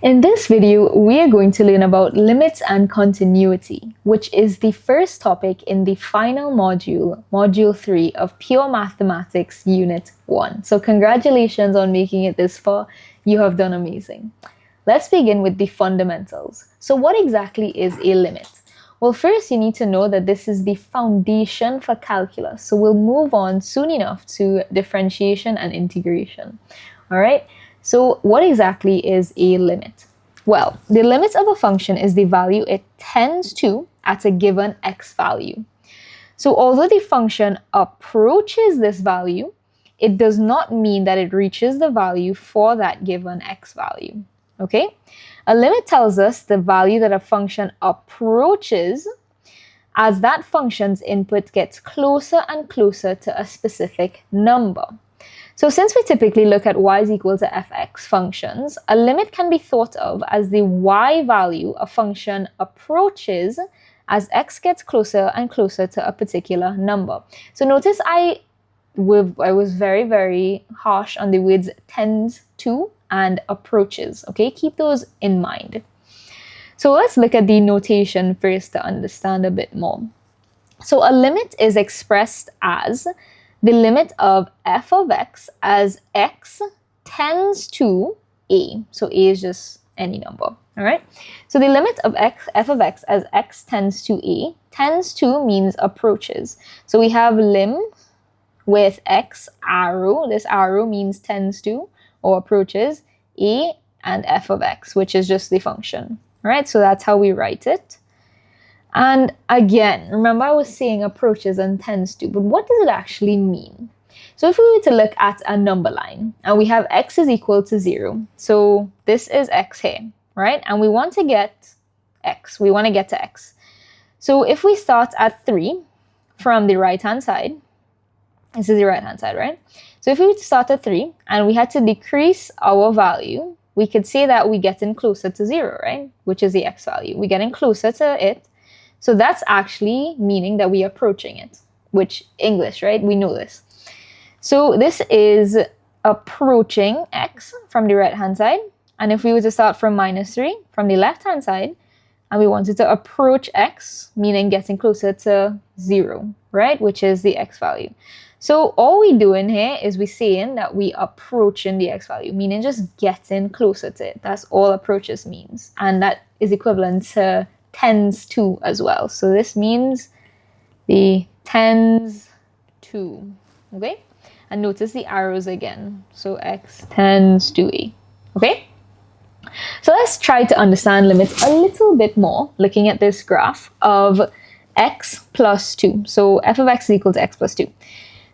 In this video, we are going to learn about limits and continuity, which is the first topic in the final module, Module 3 of Pure Mathematics Unit 1. So congratulations on making it this far. You have done amazing. Let's begin with the fundamentals. So what exactly is a limit? Well, first you need to know that this is the foundation for calculus. So we'll move on soon enough to differentiation and integration. All right. So what exactly is a limit? Well, the limit of a function is the value it tends to at a given x value. So although the function approaches this value, it does not mean that it reaches the value for that given x value. Okay? A limit tells us the value that a function approaches as that function's input gets closer and closer to a specific number. So since we typically look at y is equal to fx functions, a limit can be thought of as the y value a function approaches as x gets closer and closer to a particular number. So notice I was very, very harsh on the words tends to and approaches. Okay, keep those in mind. So let's look at the notation first to understand a bit more. So a limit is expressed as the limit of f of x as x tends to a. So a is just any number, all right? So the limit of f of x as x tends to a, tends to means approaches. So we have lim with x arrow. This arrow means tends to or approaches a and f of x, which is just the function, all right? So that's how we write it. And again, remember I was saying approaches and tends to, but what does it actually mean? So if we were to look at a number line and we have x is equal to 0, so this is x here, right? And we want to get x, we want to get to x. So if we start at 3 from the right-hand side, this is the right-hand side, right? So if we were to start at 3 and we had to decrease our value, we could say that we're getting closer to 0, right? Which is the x value. We're getting closer to it. So that's actually meaning that we're approaching it, which English, right? We know this. So this is approaching x from the right-hand side. And if we were to start from -3 from the left-hand side, and we wanted to approach x, meaning getting closer to 0, right? Which is the x value. So all we doing here is we saying that we approaching the x value, meaning just getting closer to it. That's all approaches means. And that is equivalent to tends to as well. So this means the tends to, okay? And notice the arrows again. So x tends to a, okay? So let's try to understand limits a little bit more, looking at this graph of x plus 2. So f of x is equal to x plus 2.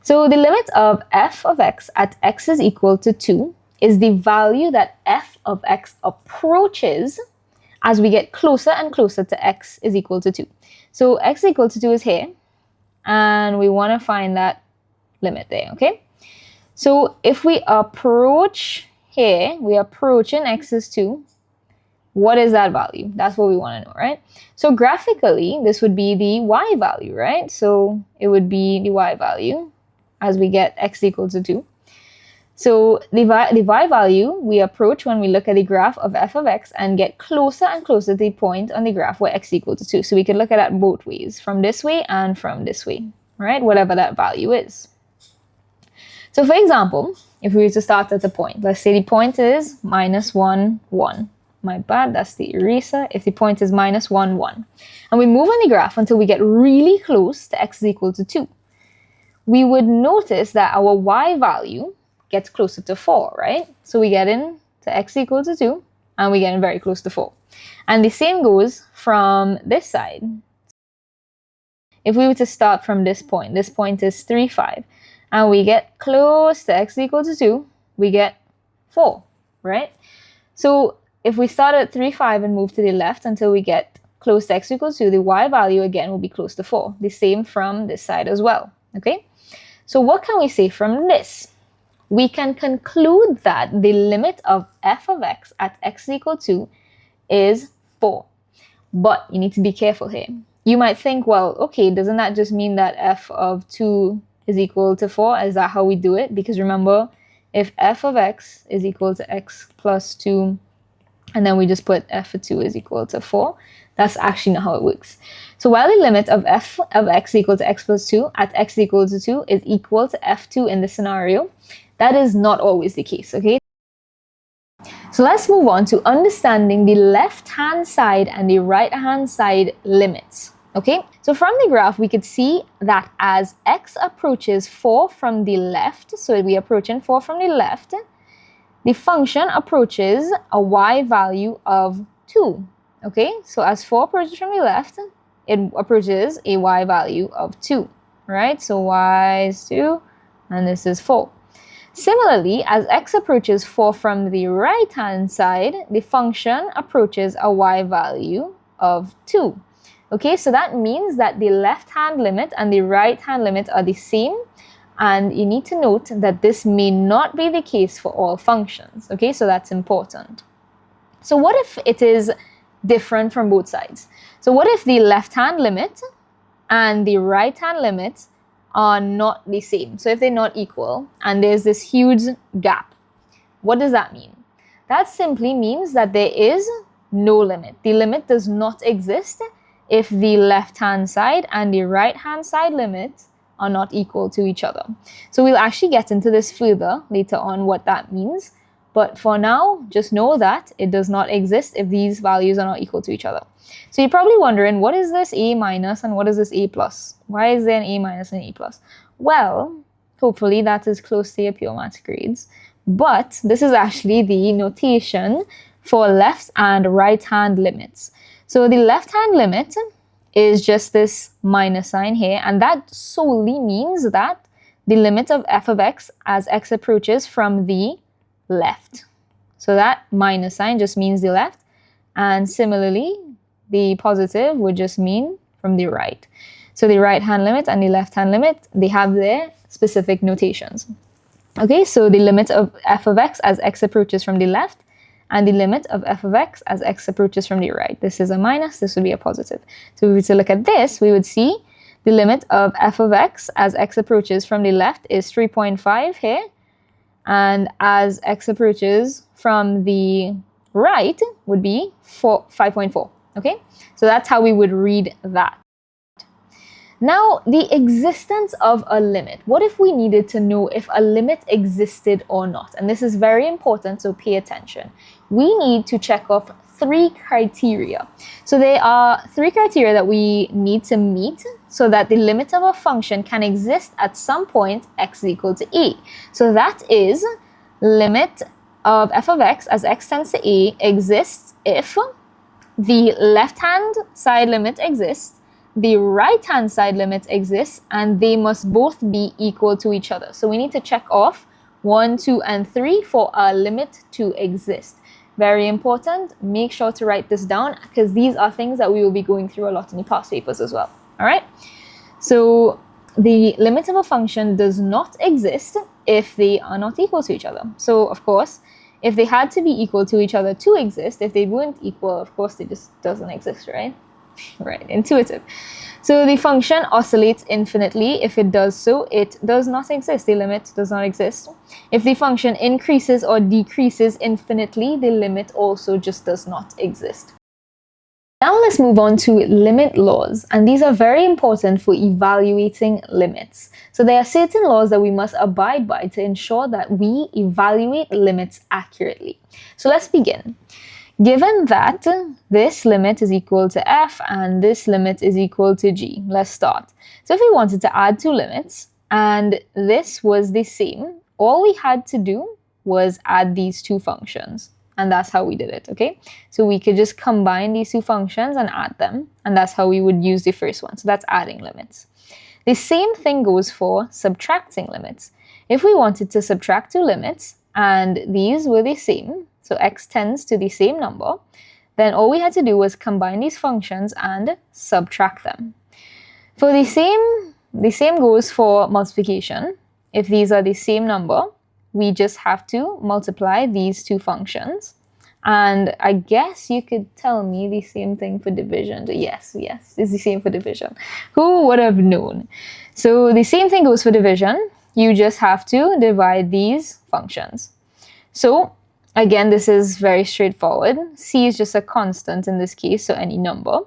So the limit of f of x at x is equal to 2 is the value that f of x approaches as we get closer and closer to x is equal to 2. So x is equal to 2 is here, and we want to find that limit there, okay? So if we approach here, we are approaching x is 2. What is that value? That's what we want to know, right? So graphically, this would be the y value, right? So it would be the y value as we get x equal to 2. So the y value we approach when we look at the graph of f of x and get closer and closer to the point on the graph where x equal to 2. So we can look at that both ways, from this way and from this way, right? Whatever that value is. So for example, if we were to start at the point, let's say the point is -1, 1. My bad, that's the eraser. If the point is -1, 1. And we move on the graph until we get really close to x is equal to 2. We would notice that our y value gets closer to 4, right? So we get in to x equal to 2, and we're getting very close to 4. And the same goes from this side. If we were to start from this point is 3, 5, and we get close to x equal to 2, we get 4, right? So if we start at 3, 5 and move to the left until we get close to x equals 2, the y value again will be close to 4. The same from this side as well, okay? So what can we say from this? We can conclude that the limit of f of x at x equal to is 4. But you need to be careful here. You might think, well, okay, doesn't that just mean that f of 2 is equal to 4? Is that how we do it? Because remember, if f of x is equal to x plus 2 and then we just put f of 2 is equal to 4. That's actually not how it works. So while the limit of f of x equal to x plus 2 at x equal to 2 is equal to f2 in this scenario, that is not always the case, okay? So let's move on to understanding the left-hand side and the right-hand side limits, okay? So from the graph, we could see that as x approaches 4 from the left, so we're approaching 4 from the left, the function approaches a y value of 2, okay? So as 4 approaches from the left, it approaches a y value of 2, right? So y is 2, and this is 4. Similarly, as x approaches 4 from the right-hand side, the function approaches a y value of 2. Okay, so that means that the left-hand limit and the right-hand limit are the same, and you need to note that this may not be the case for all functions. Okay, so that's important. So what if it is different from both sides? So what if the left-hand limit and the right-hand limit are not the same? So if they're not equal and there's this huge gap, what does that mean? That simply means that there is no limit. The limit does not exist if the left-hand side and the right-hand side limits are not equal to each other. So we'll actually get into this further later on what that means. But for now, just know that it does not exist if these values are not equal to each other. So you're probably wondering, what is this a minus and what is this a plus? Why is there an a minus and an a plus? Well, hopefully that is close to your pure math grades. But this is actually the notation for left and right hand limits. So the left hand limit is just this minus sign here, and that solely means that the limit of f of x as x approaches from the left. So that minus sign just means the left, and similarly the positive would just mean from the right. So the right hand limit and the left hand limit, they have their specific notations. Okay, so the limit of f of x as x approaches from the left, and the limit of f of x as x approaches from the right. This is a minus, this would be a positive. So if we were to look at this, we would see the limit of f of x as x approaches from the left is 3.5 here, and as x approaches from the right would be 5.4. Okay, so that's how we would read that. Now, the existence of a limit. What if we needed to know if a limit existed or not? And this is very important, so pay attention. We need to check off 3 criteria. So there are 3 criteria that we need to meet so that the limit of a function can exist at some point x is equal to a. So that is limit of f of x as x tends to a exists if the left-hand side limit exists, the right-hand side limit exists, and they must both be equal to each other. So we need to check off 1, 2, and 3 for a limit to exist. Very important. Make sure to write this down because these are things that we will be going through a lot in the past papers as well. All right. So the limit of a function does not exist if they are not equal to each other. So of course, if they had to be equal to each other to exist, if they weren't equal, of course, it just doesn't exist, right? Right, intuitive. So the function oscillates infinitely. If it does so, it does not exist. The limit does not exist. If the function increases or decreases infinitely, the limit also just does not exist. Now let's move on to limit laws, and these are very important for evaluating limits. So there are certain laws that we must abide by to ensure that we evaluate limits accurately. So let's begin. Given that this limit is equal to f and this limit is equal to g, let's start. So if we wanted to add 2 limits and this was the same, all we had to do was add these 2 functions. And that's how we did it, okay? So we could just combine these 2 functions and add them. And that's how we would use the first one. So that's adding limits. The same thing goes for subtracting limits. If we wanted to subtract 2 limits and these were the same, so x tends to the same number, then all we had to do was combine these functions and subtract them. For the same goes for multiplication. If these are the same number, we just have to multiply these 2 functions. And I guess you could tell me the same thing for division. Yes, it's the same for division. Who would have known? So the same thing goes for division. You just have to divide these functions. So Again, this is very straightforward. C is just a constant in this case, so any number.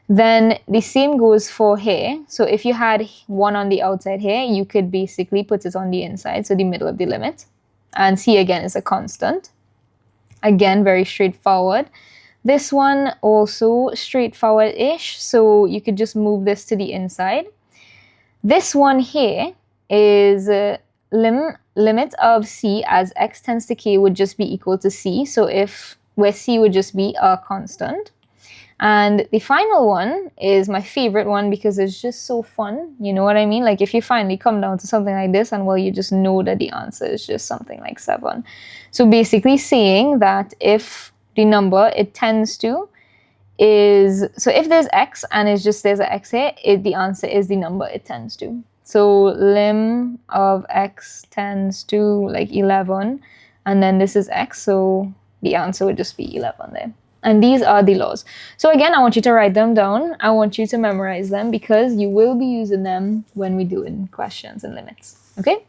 Then the same goes for here. So if you had 1 on the outside here, you could basically put it on the inside, so the middle of the limit. And C again is a constant. Again, very straightforward. This one also straightforward-ish, so you could just move this to the inside. This one here is limit of C as x tends to k would just be equal to C. So where C would just be a constant. And the final one is my favorite one because it's just so fun. You know what I mean? Like if you finally come down to something like this and well, you just know that the answer is just something like 7. So basically saying that if the number it tends to is, so if there's x and it's just there's an x here, the answer is the number it tends to. So lim of x tends to like 11 and then this is x, so the answer would just be 11 there. And these are the laws. So again, I want you to write them down. I want you to memorize them because you will be using them when we do in questions and limits. Okay?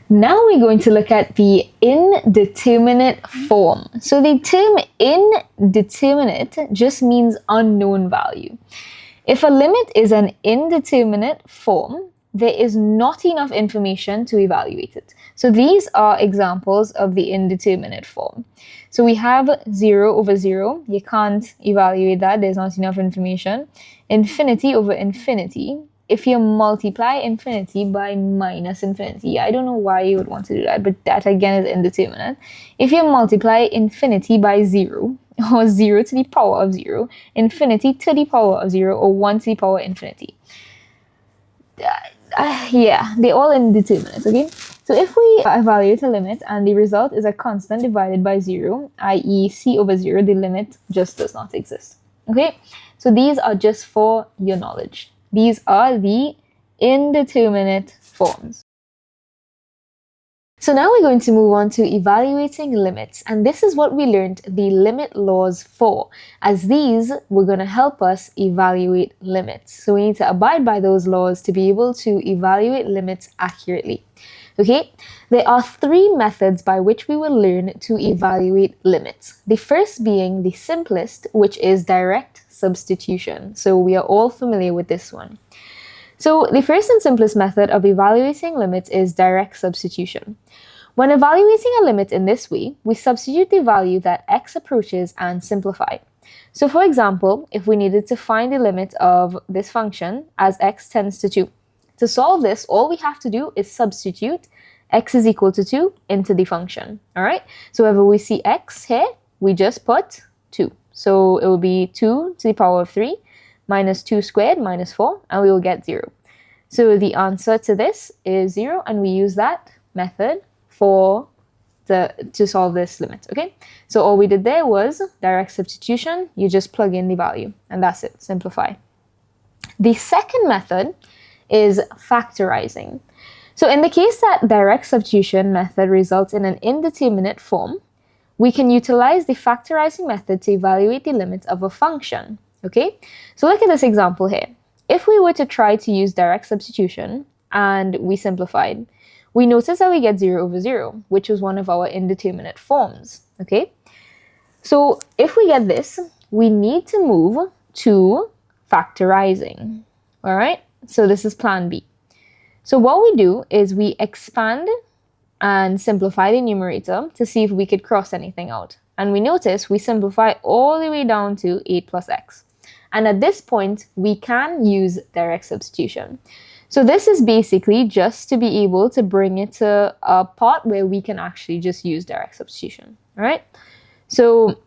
Now we're going to look at the indeterminate form. So the term indeterminate just means unknown value. If a limit is an indeterminate form, there is not enough information to evaluate it. So these are examples of the indeterminate form. So we have 0 over 0. You can't evaluate that. There's not enough information. Infinity over infinity. If you multiply infinity by minus infinity, I don't know why you would want to do that, but that again is indeterminate. If you multiply infinity by 0, or 0 to the power of 0, infinity to the power of 0, or 1 to the power of infinity. Yeah, they're all indeterminate, okay? So if we evaluate a limit and the result is a constant divided by 0, i.e. c over 0, the limit just does not exist, okay? So these are just for your knowledge. These are the indeterminate forms. So now we're going to move on to evaluating limits, and this is what we learned the limit laws for, as these were going to help us evaluate limits. So we need to abide by those laws to be able to evaluate limits accurately. Okay, there are 3 methods by which we will learn to evaluate limits. The first being the simplest, which is direct substitution. So we are all familiar with this one. So the first and simplest method of evaluating limits is direct substitution. When evaluating a limit in this way, we substitute the value that x approaches and simplify. So for example, if we needed to find the limit of this function as x tends to 2. To solve this, all we have to do is substitute x is equal to 2 into the function. All right? So whenever we see x here, we just put 2. So it will be 2 to the power of 3 minus 2 squared minus 4, and we will get 0. So the answer to this is 0, and we use that method to solve this limit, okay? So all we did there was direct substitution. You just plug in the value, and that's it, simplify. The second method is factorising. So in the case that direct substitution method results in an indeterminate form, we can utilize the factorising method to evaluate the limits of a function. Okay, so look at this example here. If we were to try to use direct substitution and we simplified, we notice that we get 0 over 0, which was one of our indeterminate forms. Okay, so if we get this, we need to move to factorising. All right, so this is plan B. So what we do is we expand and simplify the numerator to see if we could cross anything out. And we notice we simplify all the way down to 8 plus x. And at this point, we can use direct substitution. So this is basically just to be able to bring it to a part where we can actually just use direct substitution. All right. So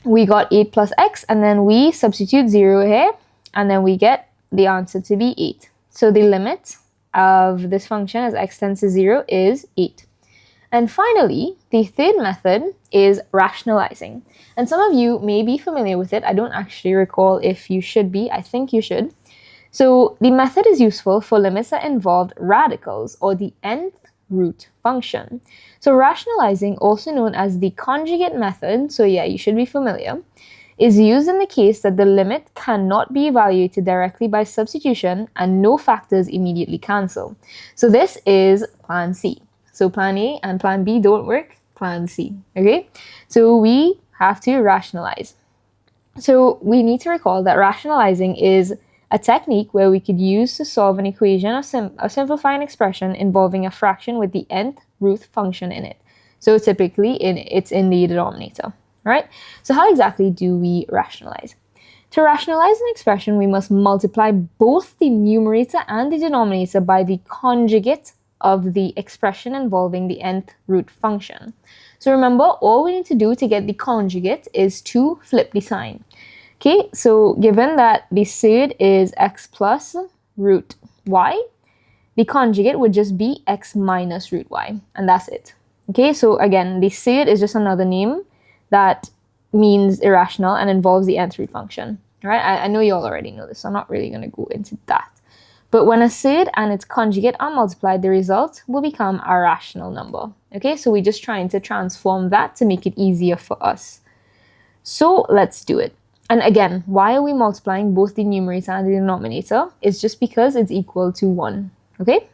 we got 8 plus x, and then we substitute 0 here, and then we get the answer to be 8. So the limit of this function as x tends to 0 is 8. And finally, the third method is rationalising. And some of you may be familiar with it. I don't actually recall if you should be. I think you should. So the method is useful for limits that involve radicals or the nth root function. So rationalising, also known as the conjugate method, so yeah, you should be familiar, is used in the case that the limit cannot be evaluated directly by substitution and no factors immediately cancel. So this is plan C. So plan A and plan B don't work. plan C, okay? So we have to rationalize. So we need to recall that rationalizing is a technique where we could use to solve an equation or simplify an expression involving a fraction with the nth root function in it. So typically it's in the denominator, right? So how exactly do we rationalize? To rationalize an expression, we must multiply both the numerator and the denominator by the conjugate of the expression involving the nth root function. So remember, all we need to do to get the conjugate is to flip the sign. Okay, so given that the surd is x plus root y, the conjugate would just be x minus root y, and that's it. Okay, so again, the surd is just another name that means irrational and involves the nth root function, right? I know you all already know this, so I'm not really going to go into that. But when a surd and its conjugate are multiplied, the result will become a rational number. Okay, so we're just trying to transform that to make it easier for us. So let's do it. And again, why are we multiplying both the numerator and the denominator? It's just because it's equal to 1, okay?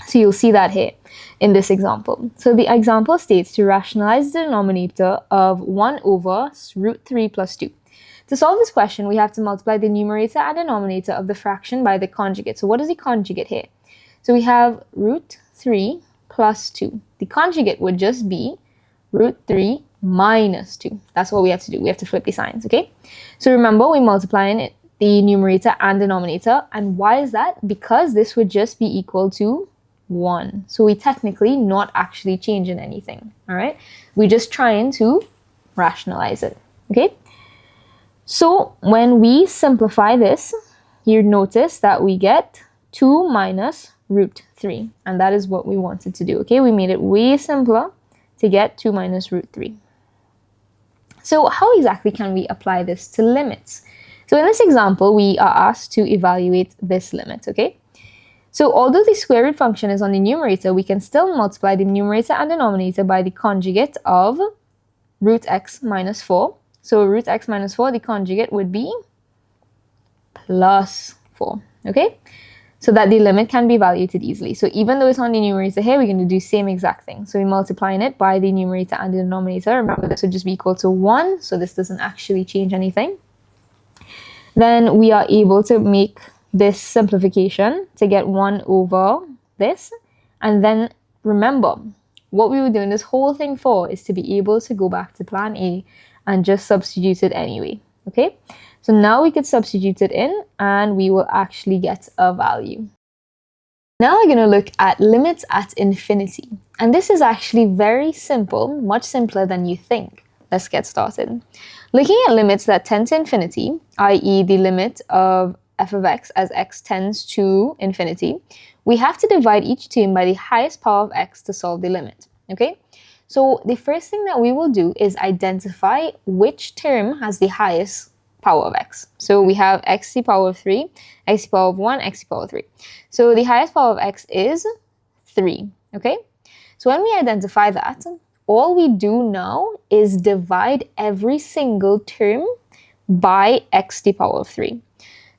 So you'll see that here in this example. So the example states to rationalize the denominator of 1 over root 3 plus 2. To solve this question, we have to multiply the numerator and denominator of the fraction by the conjugate. So what is the conjugate here? So we have root 3 plus 2. The conjugate would just be root 3 minus 2. That's what we have to do. We have to flip the signs, okay? So remember, we're multiplying the numerator and denominator. And why is that? Because this would just be equal to 1. So we technically not actually changing anything, all right? We're just trying to rationalize it, okay? So when we simplify this, you notice that we get 2 minus root 3. And that is what we wanted to do, okay? We made it way simpler to get 2 minus root 3. So how exactly can we apply this to limits? So in this example, we are asked to evaluate this limit, okay? So although the square root function is on the numerator, we can still multiply the numerator and denominator by the conjugate of root x minus 4. So root x minus 4, the conjugate would be plus 4, okay? So that the limit can be evaluated easily. So even though it's on the numerator here, we're going to do the same exact thing. So we're multiplying it by the numerator and the denominator. Remember, this would just be equal to 1, so this doesn't actually change anything. Then we are able to make this simplification to get 1 over this. And then remember, what we were doing this whole thing for is to be able to go back to plan A and just substitute it anyway, okay? So now we could substitute it in and we will actually get a value. Now we're going to look at limits at infinity. And this is actually very simple, much simpler than you think. Let's get started. Looking at limits that tend to infinity, i.e. the limit of f of x as x tends to infinity, we have to divide each term by the highest power of x to solve the limit, okay? So the first thing that we will do is identify which term has the highest power of x. So we have x to the power of 3, x to the power of 1, x to the power of 3. So the highest power of x is 3, okay? So when we identify that, all we do now is divide every single term by x to the power of 3.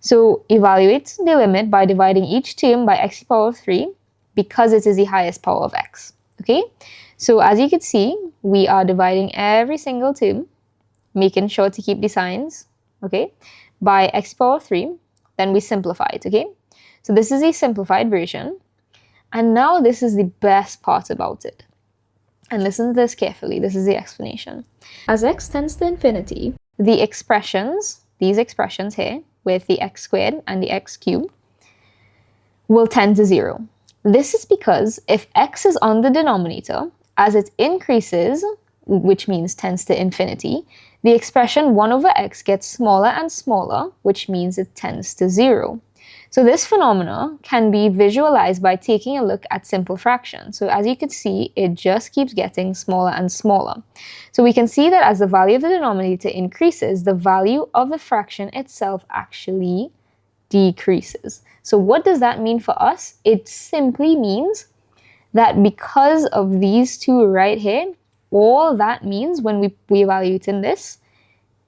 So evaluate the limit by dividing each term by x to the power of 3 because it is the highest power of x, okay? So as you can see, we are dividing every single term, making sure to keep the signs, okay, by x to the power of 3. Then we simplify it, okay? So this is a simplified version. And now this is the best part about it. And listen to this carefully. This is the explanation. As x tends to infinity, the expressions, these expressions here, with the x squared and the x cubed, will tend to 0. This is because if x is on the denominator, as it increases, which means tends to infinity, the expression 1 over x gets smaller and smaller, which means it tends to 0. So this phenomena can be visualized by taking a look at simple fractions. So as you can see, it just keeps getting smaller and smaller. So we can see that as the value of the denominator increases, the value of the fraction itself actually decreases. So what does that mean for us? It simply means that because of these two right here, all that means when we evaluate in this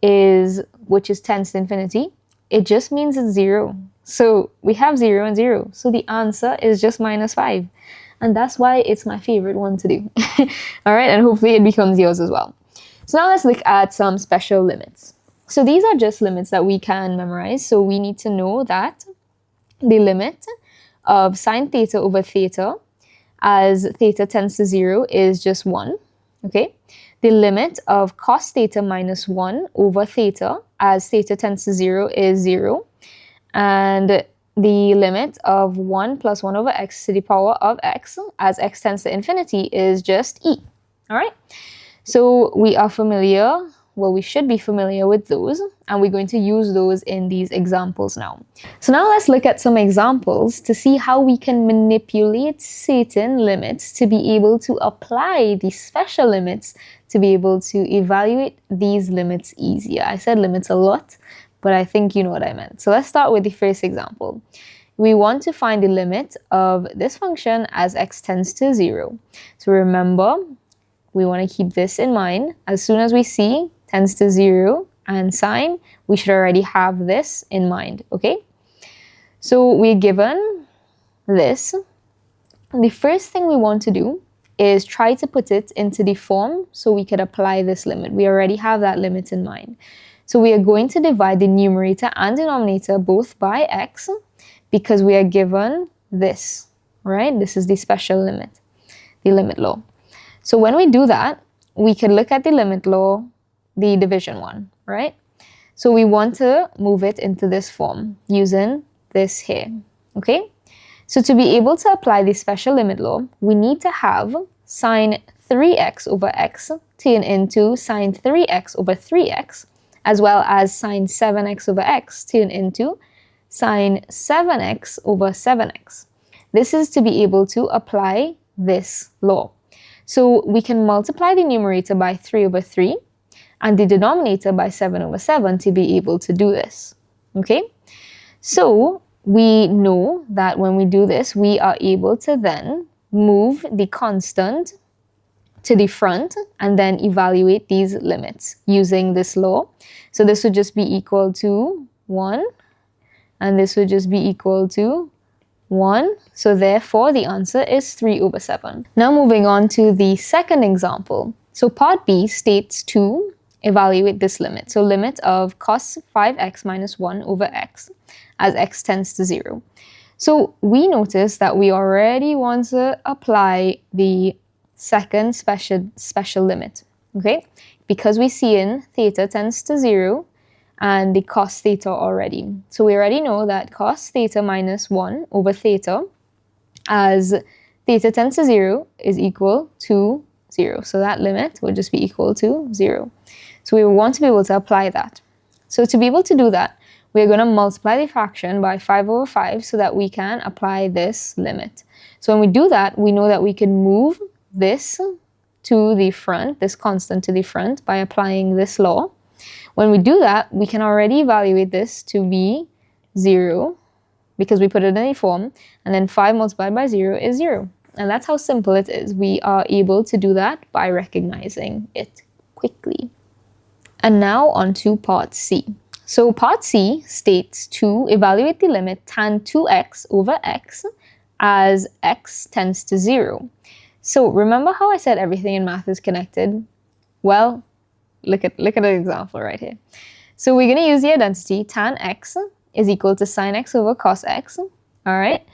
is, which is tends to infinity, it just means it's 0. So we have 0 and 0. So the answer is just minus 5. And that's why it's my favorite one to do. All right, and hopefully it becomes yours as well. So now let's look at some special limits. So these are just limits that we can memorize. So we need to know that the limit of sine theta over theta as theta tends to 0 is just 1, okay? The limit of cos theta minus 1 over theta as theta tends to 0 is 0. And the limit of 1 plus 1 over x to the power of x as x tends to infinity is just e, all right? So we are familiar, well, we should be familiar with those, and we're going to use those in these examples now. So now let's look at some examples to see how we can manipulate certain limits to be able to apply these special limits to be able to evaluate these limits easier. I said limits a lot, but I think you know what I meant. So let's start with the first example. We want to find the limit of this function as x tends to 0. So remember, we want to keep this in mind. As soon as we see tends to 0 and sine, we should already have this in mind, okay? So we're given this. The first thing we want to do is try to put it into the form so we could apply this limit. We already have that limit in mind. So we are going to divide the numerator and denominator both by x because we are given this, right? This is the special limit, the limit law. So when we do that, we can look at the limit law, the division one, right? So we want to move it into this form using this here, okay? So to be able to apply the special limit law, we need to have sine 3x over x turn into sine 3x over 3x, as well as sine 7x over x turn into sine 7x over 7x. This is to be able to apply this law. So we can multiply the numerator by 3 over 3 and the denominator by 7 over 7 to be able to do this, okay? So we know that when we do this, we are able to then move the constant to the front and then evaluate these limits using this law. So this would just be equal to 1, and this would just be equal to 1. So therefore, the answer is 3 over 7. Now moving on to the second example. So part B states to evaluate this limit. So limit of cos 5x minus 1 over x as x tends to 0. So we notice that we already want to apply the second special limit, okay? Because we see in theta tends to 0 and the cos theta already. So we already know that cos theta minus 1 over theta as theta tends to 0 is equal to 0. So that limit would just be equal to 0. So we want to be able to apply that. So to be able to do that, we're going to multiply the fraction by 5 over 5 so that we can apply this limit. So when we do that, we know that we can move this to the front, this constant to the front, by applying this law. When we do that, we can already evaluate this to be 0 because we put it in a form, and then 5 multiplied by 0 is 0. And that's how simple it is. We are able to do that by recognizing it quickly. And now on to part C. So part C states to evaluate the limit tan 2x over x as x tends to 0. So remember how I said everything in math is connected? Well, look at an example right here. So we're going to use the identity tan x is equal to sine x over cos x. All right.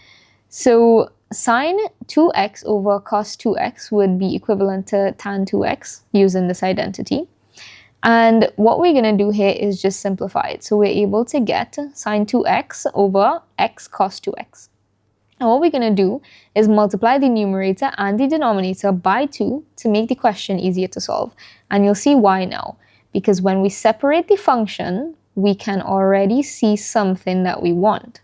So sine 2x over cos 2x would be equivalent to tan 2x using this identity. And what we're going to do here is just simplify it. So we're able to get sine 2x over x cos 2x. And what we're going to do is multiply the numerator and the denominator by 2 to make the question easier to solve. And you'll see why now. Because when we separate the function, we can already see something that we want.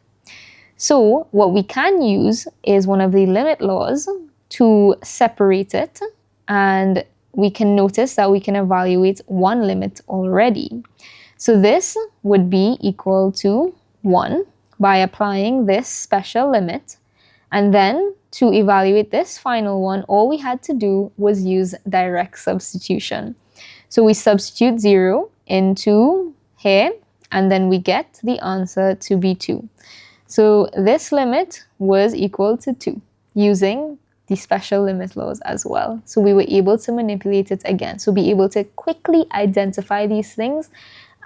So what we can use is one of the limit laws to separate it. And we can notice that we can evaluate one limit already. So this would be equal to 1 by applying this special limit. And then to evaluate this final one, all we had to do was use direct substitution. So we substitute 0 into here, and then we get the answer to be 2. So this limit was equal to 2 using the special limit laws as well. So we were able to manipulate it again. So be able to quickly identify these things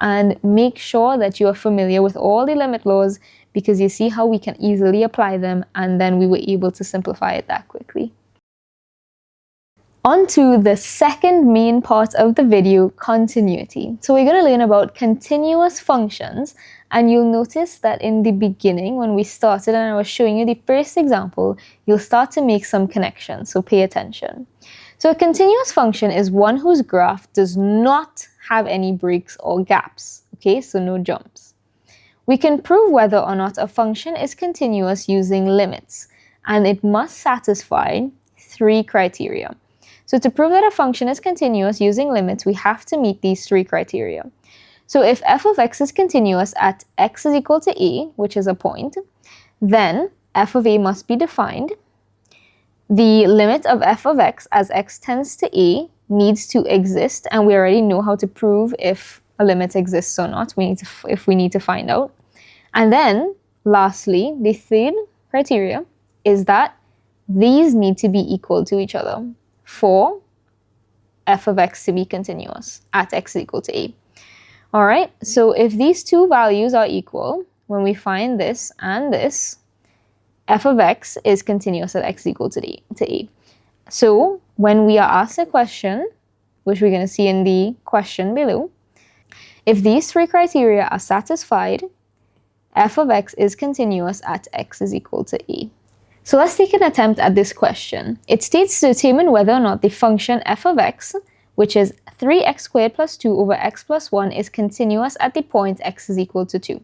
and make sure that you are familiar with all the limit laws, because you see how we can easily apply them, and then we were able to simplify it that quickly. On to the second main part of the video, continuity. So we're going to learn about continuous functions, and you'll notice that in the beginning when we started and I was showing you the first example, you'll start to make some connections, so pay attention. So a continuous function is one whose graph does not have any breaks or gaps, okay, so no jumps. We can prove whether or not a function is continuous using limits, and it must satisfy 3 criteria. So to prove that a function is continuous using limits, we have to meet these 3 criteria. So if f of x is continuous at x is equal to a, which is a point, then f of a must be defined. The limit of f of x as x tends to a needs to exist, and we already know how to prove if a limit exists or not. If we need to find out. And then lastly, the third criteria is that these need to be equal to each other for f of x to be continuous at x is equal to a. All right, so if these 2 values are equal, when we find this and this, f of x is continuous at x is equal to a. So when we are asked a question, which we're going to see in the question below, if these 3 criteria are satisfied, f of x is continuous at x is equal to a. So let's take an attempt at this question. It states to determine whether or not the function f of x, which is 3x squared plus 2 over x plus 1, is continuous at the point x is equal to 2.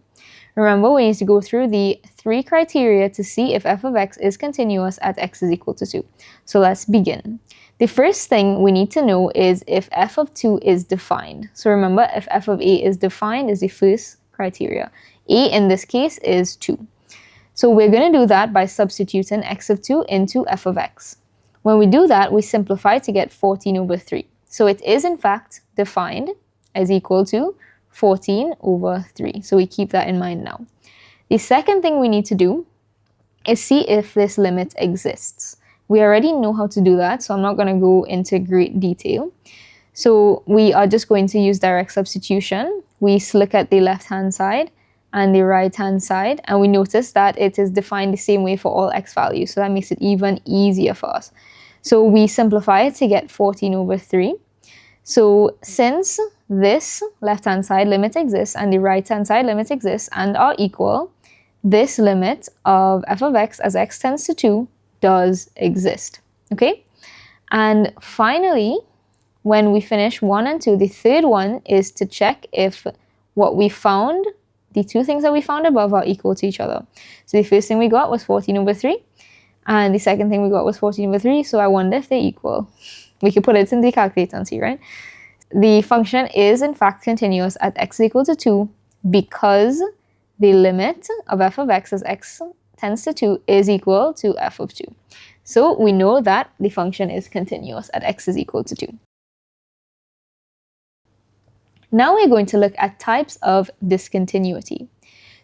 Remember, we need to go through the 3 criteria to see if f of x is continuous at x is equal to 2. So let's begin. The first thing we need to know is if f of 2 is defined. So remember, if f of a is defined is the first criteria. A in this case is 2. So we're going to do that by substituting x of 2 into f of x. When we do that, we simplify to get 14 over 3. So it is in fact defined as equal to 14 over 3. So we keep that in mind now. The second thing we need to do is see if this limit exists. We already know how to do that, so I'm not going to go into great detail. So we are just going to use direct substitution. We look at the left-hand side and the right-hand side, and we notice that it is defined the same way for all x values, so that makes it even easier for us. So we simplify it to get 14 over 3. So since this left-hand side limit exists and the right-hand side limit exists and are equal, this limit of f of x as x tends to 2 does exist, okay? And finally, when we finish 1 and 2, the third one is to check if what we found, the 2 things that we found above, are equal to each other. So the first thing we got was 14 over 3, and the second thing we got was 14 over 3, so I wonder if they're equal. We could put it in the calculator and see, right? The function is in fact continuous at x is equal to 2 because the limit of f of x as x tends to 2 is equal to f of 2. So we know that the function is continuous at x is equal to 2. Now we're going to look at types of discontinuity.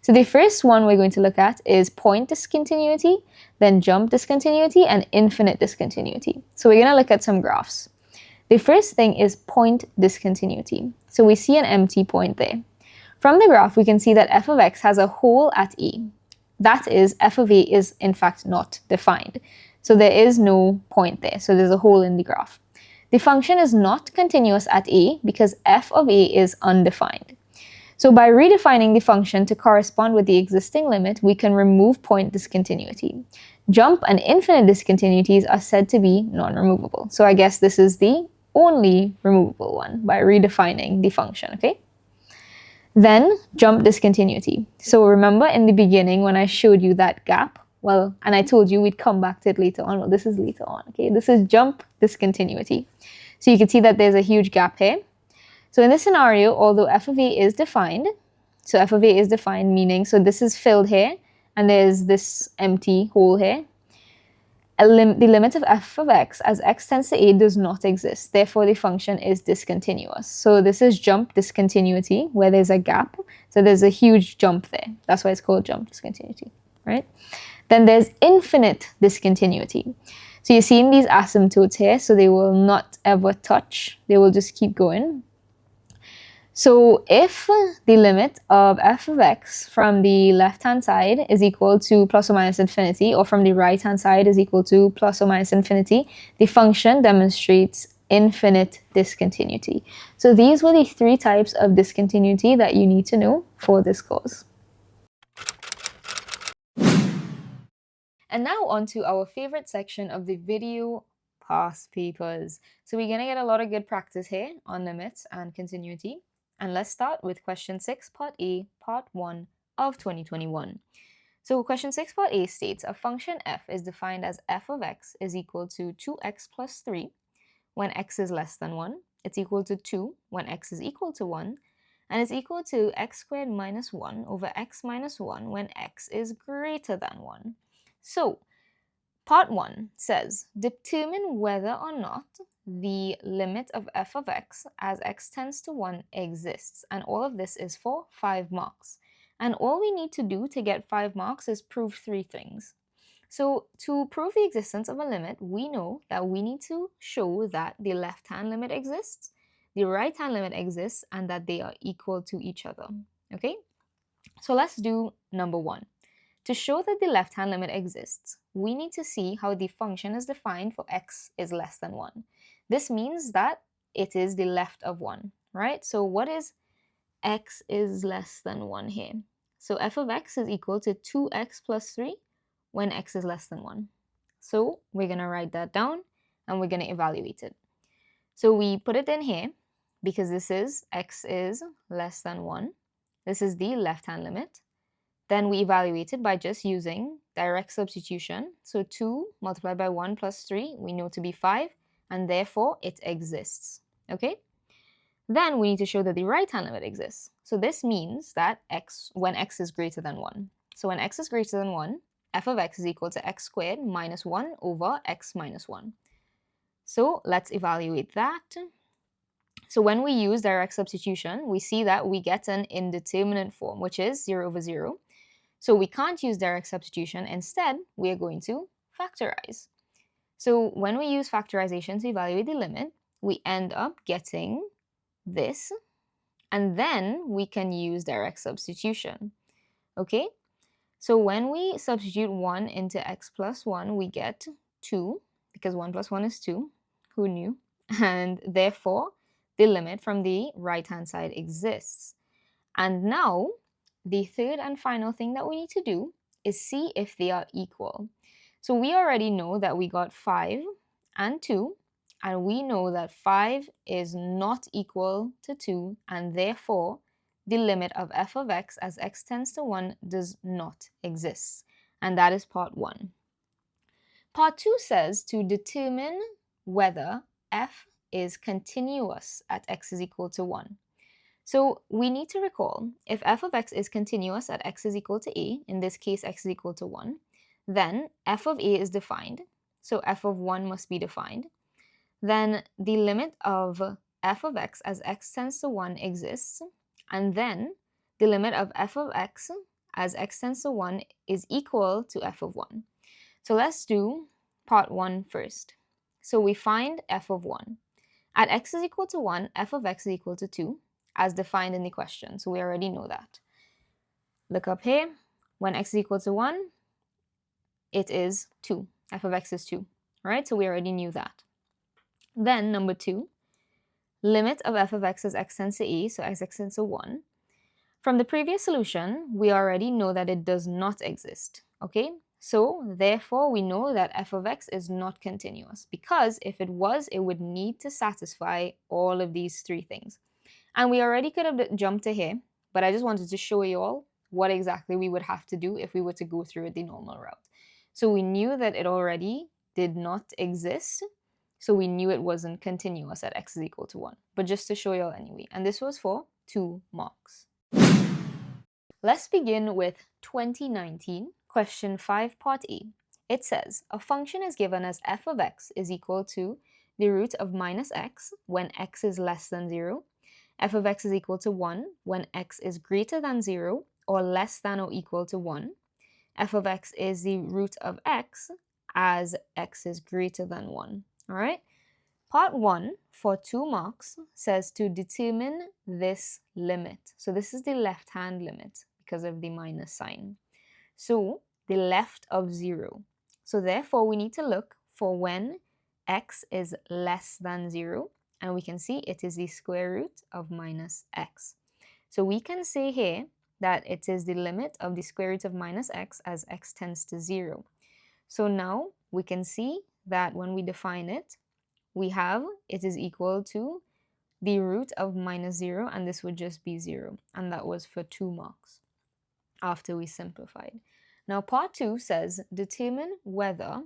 So the first one we're going to look at is point discontinuity, then jump discontinuity, and infinite discontinuity. So we're going to look at some graphs. The first thing is point discontinuity. So we see an empty point there. From the graph, we can see that f of x has a hole at a. That is, f of a is in fact not defined. So there is no point there. So there's a hole in the graph. The function is not continuous at a because f of a is undefined. So by redefining the function to correspond with the existing limit, we can remove point discontinuity. Jump and infinite discontinuities are said to be non-removable. So I guess this is the only removable one by redefining the function, okay? Then jump discontinuity. So remember in the beginning when I showed you that gap, well, and I told you we'd come back to it later on. Well, this is later on, okay? This is jump discontinuity. So you can see that there's a huge gap here. So in this scenario, although f of a is defined, so f of a is defined meaning, so this is filled here, and there's this empty hole here. The limit of f of x as x tends to a does not exist. Therefore, the function is discontinuous. So this is jump discontinuity, where there's a gap. So there's a huge jump there. That's why it's called jump discontinuity, right? Then there's infinite discontinuity. So you're seeing these asymptotes here, so they will not ever touch. They will just keep going. So if the limit of f of x from the left-hand side is equal to plus or minus infinity, or from the right-hand side is equal to plus or minus infinity, the function demonstrates infinite discontinuity. So these were the three types of discontinuity that you need to know for this course. And now on to our favorite section of the video, past papers. So we're going to get a lot of good practice here on limits and continuity. And let's start with question 6, part A, part 1 of 2021. So question 6, part A states a function f is defined as f of x is equal to 2x plus 3 when x is less than 1. It's equal to 2 when x is equal to 1. And it's equal to x squared minus 1 over x minus 1 when x is greater than 1. So, part 1 says, determine whether or not the limit of f of x as x tends to 1 exists. And all of this is for 5 marks. And all we need to do to get 5 marks is prove 3 things. So, to prove the existence of a limit, we know that we need to show that the left-hand limit exists, the right-hand limit exists, and that they are equal to each other. Okay? So let's do number 1. To show that the left-hand limit exists, we need to see how the function is defined for x is less than 1. This means that it is the left of 1, right? So what is x is less than 1 here? So f of x is equal to 2x plus 3 when x is less than 1. So we're going to write that down and we're going to evaluate it. So we put it in here because this is x is less than 1. This is the left-hand limit. Then we evaluate it by just using direct substitution. So 2 multiplied by 1 plus 3, we know to be 5, and therefore it exists. Okay? Then we need to show that the right-hand limit exists. So this means that when x is greater than 1. So when x is greater than 1, f of x is equal to x squared minus 1 over x minus 1. So let's evaluate that. So when we use direct substitution, we see that we get an indeterminate form, which is 0 over 0. So we can't use direct substitution. Instead, we are going to factorize. So when we use factorization to evaluate the limit, we end up getting this, and then we can use direct substitution. Okay? So when we substitute 1 into x plus 1, we get 2, because 1 plus 1 is 2. Who knew? And therefore, the limit from the right-hand side exists. And now, the third and final thing that we need to do is see if they are equal. So we already know that we got 5 and 2, and we know that 5 is not equal to 2, and therefore the limit of f of x as x tends to 1 does not exist. And that is part 1. Part 2 says to determine whether f is continuous at x is equal to 1. So we need to recall, if f of x is continuous at x is equal to a, in this case x is equal to 1, then f of a is defined, so f of 1 must be defined. Then the limit of f of x as x tends to 1 exists, and then the limit of f of x as x tends to 1 is equal to f of 1. So let's do part 1 first. So we find f of 1. At x is equal to 1, f of x is equal to 2, as defined in the question. So we already know that. Look up here. When x is equal to 1, it is 2. F of x is 2. Right? So we already knew that. Then number 2, limit of f of x as x tends to a, so x tends to 1. From the previous solution, we already know that it does not exist. Okay? So therefore, we know that f of x is not continuous, because if it was, it would need to satisfy all of these 3 things. And we already could have jumped to here, but I just wanted to show you all what exactly we would have to do if we were to go through it the normal route. So we knew that it already did not exist, so we knew it wasn't continuous at x is equal to 1. But just to show you all anyway, and this was for 2 marks. Let's begin with 2019, question 5, part A. It says, a function is given as f of x is equal to the root of minus x when x is less than 0, f of x is equal to 1 when x is greater than 0 or less than or equal to 1. F of x is the root of x as x is greater than 1. All right? Part 1 for 2 marks says to determine this limit. So this is the left-hand limit because of the minus sign. So the left of 0. So therefore we need to look for when x is less than 0, and we can see it is the square root of minus x. So we can say here that it is the limit of the square root of minus x as x tends to 0. So now we can see that when we define it, we have it is equal to the root of minus 0, and this would just be 0. And that was for 2 marks after we simplified. Now part 2 says determine whether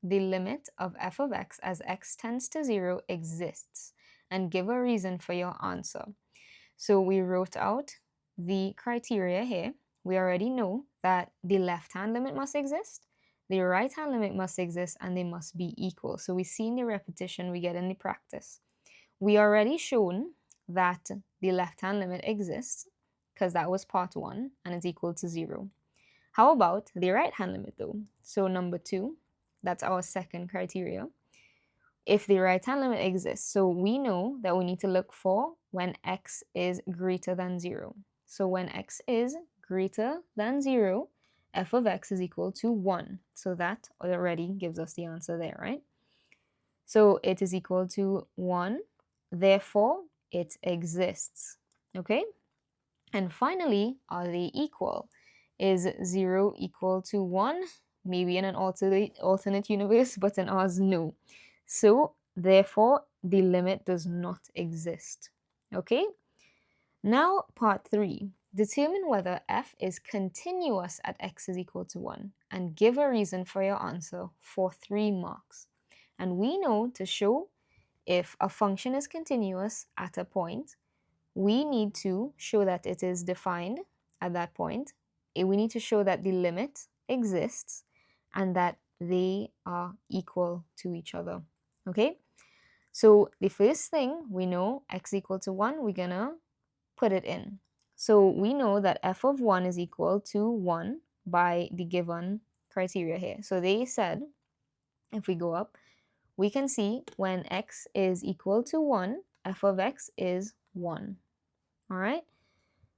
the limit of f of x as x tends to 0 exists and give a reason for your answer. So we wrote out the criteria here. We already know that the left-hand limit must exist, the right-hand limit must exist, and they must be equal. So we see in the repetition, we get in the practice. We already shown that the left-hand limit exists because that was part 1 and it's equal to 0. How about the right-hand limit though? So number 2, that's our second criteria. If the right-hand limit exists, so we know that we need to look for when x is greater than 0. So when x is greater than 0, f of x is equal to 1. So that already gives us the answer there, right? So it is equal to 1, therefore it exists, okay? And finally, are they equal? Is 0 equal to 1? Maybe in an alternate universe, but in ours, no. So therefore, the limit does not exist, okay? Now, part 3. Determine whether f is continuous at x is equal to 1 and give a reason for your answer for 3 marks. And we know to show if a function is continuous at a point, we need to show that it is defined at that point. We need to show that the limit exists and that they are equal to each other, okay? So the first thing, we know x equal to 1, we're gonna put it in. So we know that f of 1 is equal to 1 by the given criteria here. So they said, if we go up, we can see when x is equal to 1, f of x is 1. All right?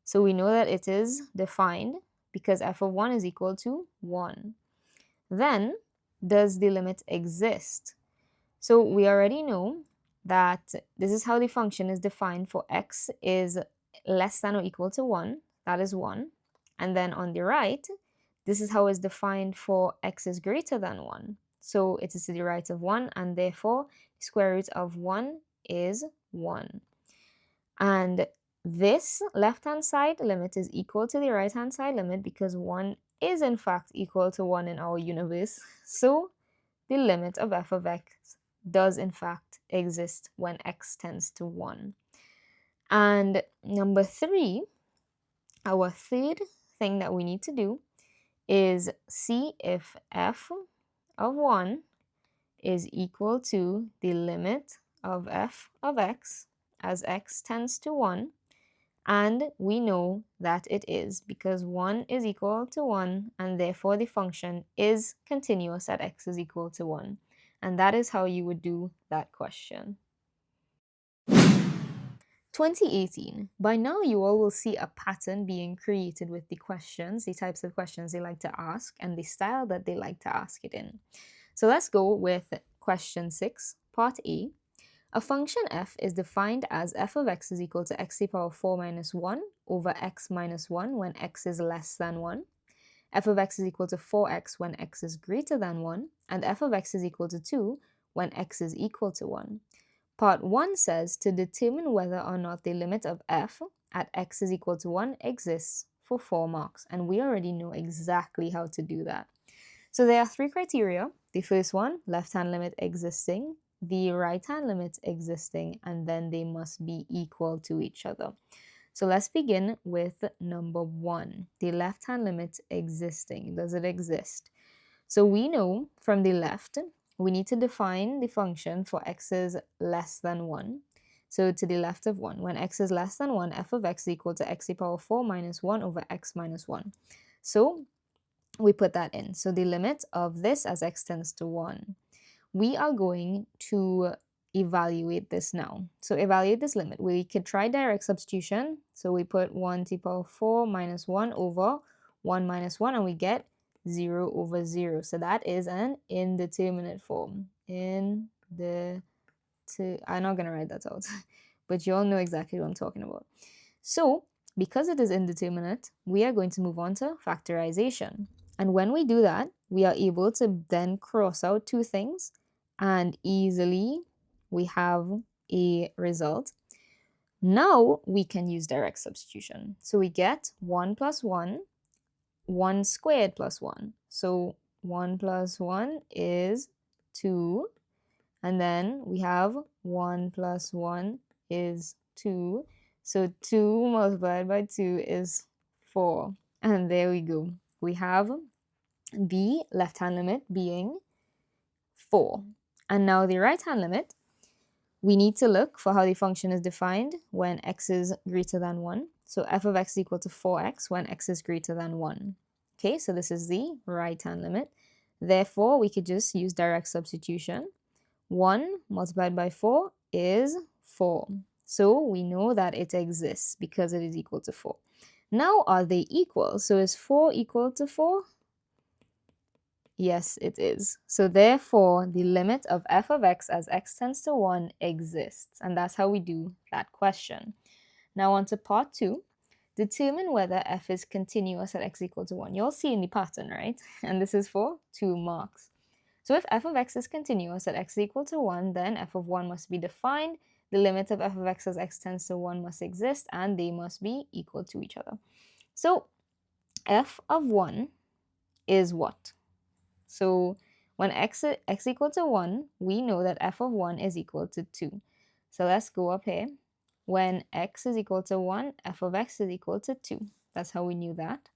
So we know that it is defined because f of 1 is equal to 1. Then, does the limit exist? So we already know that this is how the function is defined for x is less than or equal to 1. That is 1. And then on the right, this is how it's defined for x is greater than 1. So it is to the right of 1, and therefore square root of 1 is 1. And this left-hand side limit is equal to the right-hand side limit because 1 is in fact equal to 1 in our universe. So the limit of f of x does in fact exist when x tends to 1. And number 3, our third thing that we need to do is see if f of 1 is equal to the limit of f of x as x tends to 1. And we know that it is because 1 is equal to 1, and therefore the function is continuous at x is equal to 1. And that is how you would do that question. 2018. By now, you all will see a pattern being created with the questions, the types of questions they like to ask, and the style that they like to ask it in. So let's go with question 6, part A. A function f is defined as f of x is equal to x to the power 4 minus 1 over x minus 1 when x is less than 1. F of x is equal to 4x when x is greater than 1. And f of x is equal to 2 when x is equal to 1. Part 1 says to determine whether or not the limit of f at x is equal to 1 exists for 4 marks. And we already know exactly how to do that. So there are 3 criteria. The first one, left-hand limit existing, the right-hand limit existing, and then they must be equal to each other. So let's begin with number 1, the left-hand limit existing. Does it exist? So we know from the left, we need to define the function for x is less than 1. So to the left of 1, when x is less than 1, f of x is equal to x to the power 4 minus 1 over x minus 1. So we put that in. So the limit of this as x tends to 1. We are going to evaluate this now. So evaluate this limit. We could try direct substitution. So we put 1 to the power 4 minus 1 over 1 minus 1, and we get 0 over 0. So that is an indeterminate form. I'm not going to write that out, but you all know exactly what I'm talking about. So because it is indeterminate, we are going to move on to factorization. And when we do that, we are able to then cross out two things, and easily we have a result. Now we can use direct substitution. So we get 1 plus 1, 1 squared plus 1. So 1 plus 1 is 2. And then we have 1 plus 1 is 2. So 2 multiplied by 2 is 4. And there we go. We have the left-hand limit being 4. And now the right-hand limit, we need to look for how the function is defined when x is greater than 1. So f of x is equal to 4x when x is greater than 1. Okay, so this is the right-hand limit. Therefore, we could just use direct substitution. 1 multiplied by 4 is 4. So we know that it exists because it is equal to 4. Now, are they equal? So is 4 equal to 4? Yes, it is. So therefore, the limit of f of x as x tends to 1 exists. And that's how we do that question. Now on to part 2. Determine whether f is continuous at x equal to 1. You'll see in the pattern, right? And this is for 2 marks. So if f of x is continuous at x equal to 1, then f of 1 must be defined. The limit of f of x as x tends to 1 must exist, and they must be equal to each other. So f of 1 is what? So when x equal to 1, we know that f of 1 is equal to 2. So let's go up here. When x is equal to 1, f of x is equal to 2. That's how we knew that.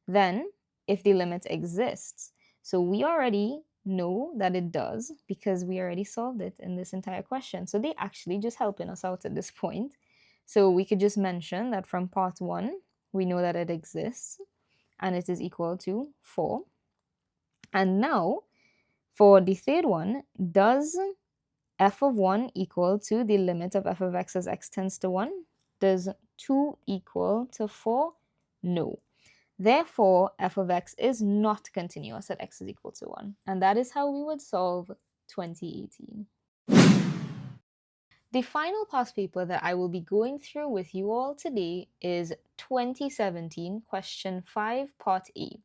Then, if the limit exists, so we already know that it does because we already solved it in this entire question. So they actually just helping us out at this point. So we could just mention that from part 1, we know that it exists and it is equal to 4. And now, for the third one, does f of 1 equal to the limit of f of x as x tends to 1? Does 2 equal to 4? No. Therefore, f of x is not continuous at x is equal to 1. And that is how we would solve 2018. The final past paper that I will be going through with you all today is 2017 question 5 part A.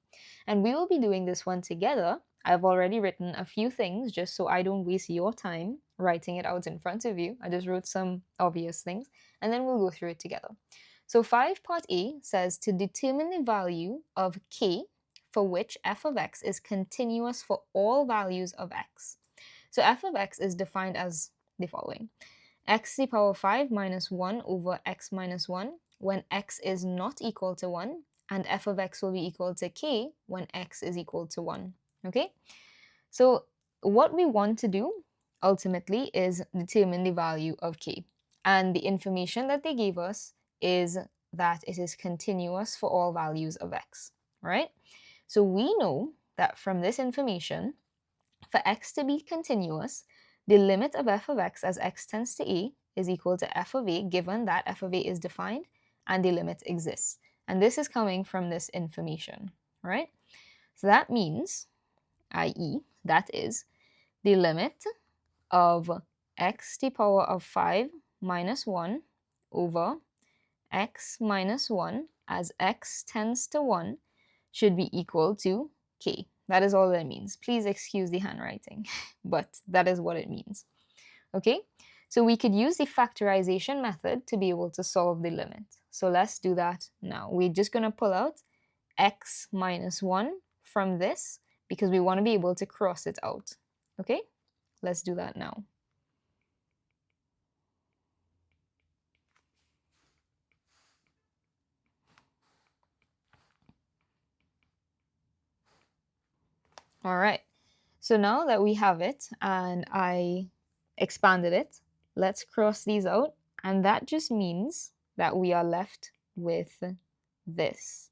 And we will be doing this one together. I've already written a few things just so I don't waste your time writing it out in front of you. I just wrote some obvious things and then we'll go through it together. So 5 part A says to determine the value of k for which f of x is continuous for all values of x. So f of x is defined as the following. X to the power 5 minus 1 over x minus 1 when x is not equal to 1, and f of x will be equal to k when x is equal to 1. Okay? So what we want to do ultimately is determine the value of k. And the information that they gave us is that it is continuous for all values of x, right? So we know that from this information, for x to be continuous, the limit of f of x as x tends to a is equal to f of a, given that f of a is defined and the limit exists. And this is coming from this information, right? So that means, i.e., that is the limit of x to the power of 5 minus 1 over x minus 1 as x tends to 1 should be equal to k. That is all that it means. Please excuse the handwriting, but that is what it means. Okay, so we could use the factorization method to be able to solve the limit. So let's do that now. We're just going to pull out x minus 1 from this because we want to be able to cross it out. Okay, let's do that now. All right, so now that we have it and I expanded it, let's cross these out. And that just means that we are left with this.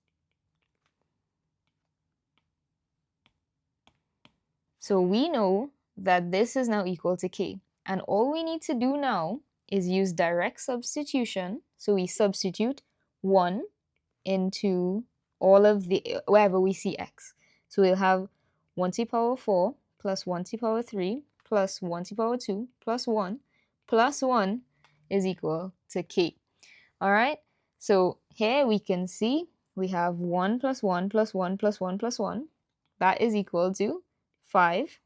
So we know that this is now equal to k. And all we need to do now is use direct substitution. So we substitute 1 into all of the, wherever we see x. So we'll have 1 to the power 4 plus 1 to the power 3 plus 1 to the power 2 plus 1 is equal to k. All right, so here we can see we have 1 plus 1 plus 1 plus 1 plus 1. That is equal to 5,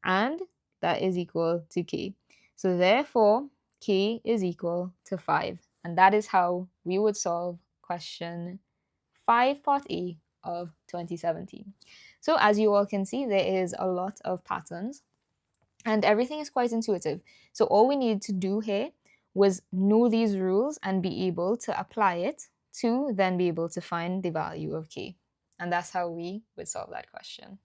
and that is equal to k. So therefore, k is equal to 5. And that is how we would solve question 5, part A of 2017. So as you all can see, there is a lot of patterns and everything is quite intuitive. So all we needed to do here was know these rules and be able to apply it to then be able to find the value of k. And that's how we would solve that question.